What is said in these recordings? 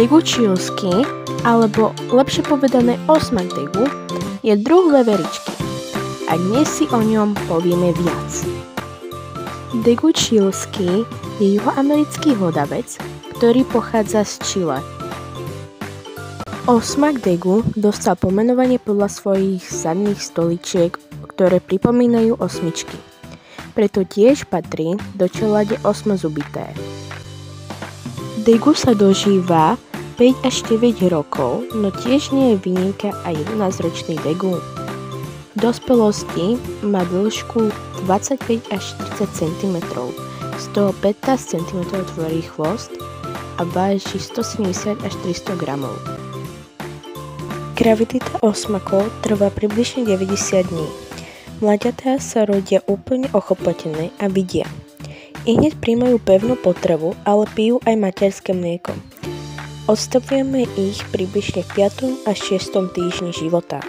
Daegu čílsky, alebo lepšie povedané osmak daegu, je druh veveričky. A dnes si o ňom povieme viac. Daegu čílsky je juhoamerický hlodavec, ktorý pochádza z Čile. Osmak daegu dostal pomenovanie podľa svojich zadných stoličiek, ktoré pripomínajú osmičky. Preto tiež patrí do čelade osmozubité. Daegu sa dožíva 5 až 9 rokov, no tiež nie je výnimka aj 11-ročný daegu. V dospelosti má dĺžku 25 až 30 cm, z toho 15 cm tvorí chvost a váži 170 až 300 gramov. Gravidita osmakov trvá približne 90 dní. Mláďatá sa rodia úplne ochopotené a vidia. I hneď príjmajú pevnú potravu, ale pijú aj materské mlieko. Odstavujeme ich približne v 5. až 6. týždni života.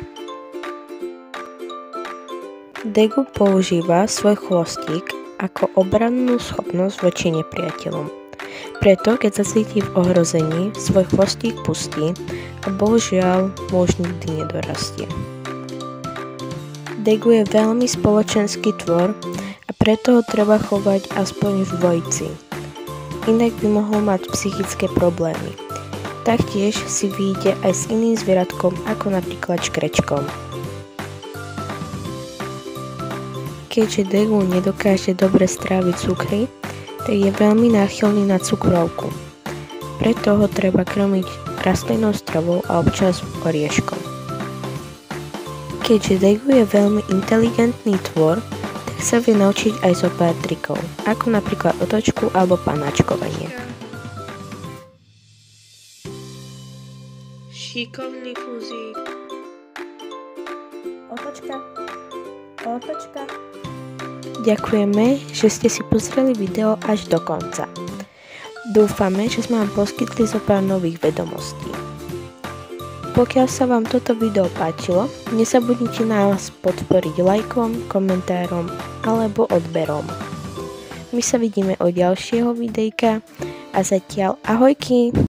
Daegu používa svoj chvostík ako obrannú schopnosť voči nepriateľom. Preto, keď sa cíti v ohrození, svoj chvostík pustí a bohužiaľ muž nikdy nedorastie. Daegu je veľmi spoločenský tvor a preto ho treba chovať aspoň v dvojici. Inak by mohol mať psychické problémy. Taktiež si vyjde aj s iným zvieratkom, ako napríklad škrečkom. Keďže daegu nedokáže dobre stráviť cukry, tak je veľmi náchylný na cukrovku. Preto ho treba krmiť rastlinnou stravou a občas orieškom. Keďže daegu je veľmi inteligentný tvor, tak sa vie naučiť aj zo pár trikov, ako napríklad otočku alebo panáčkovanie. Šikovný fúzik. Otočka. Ďakujeme, že ste si pozreli video až do konca. Dúfame, že sme vám poskytli zo pár nových vedomostí. Pokiaľ sa vám toto video páčilo, nezabudnite nás podporiť lajkom, komentárom alebo odberom. My sa vidíme od ďalšieho videjka a zatiaľ ahojky!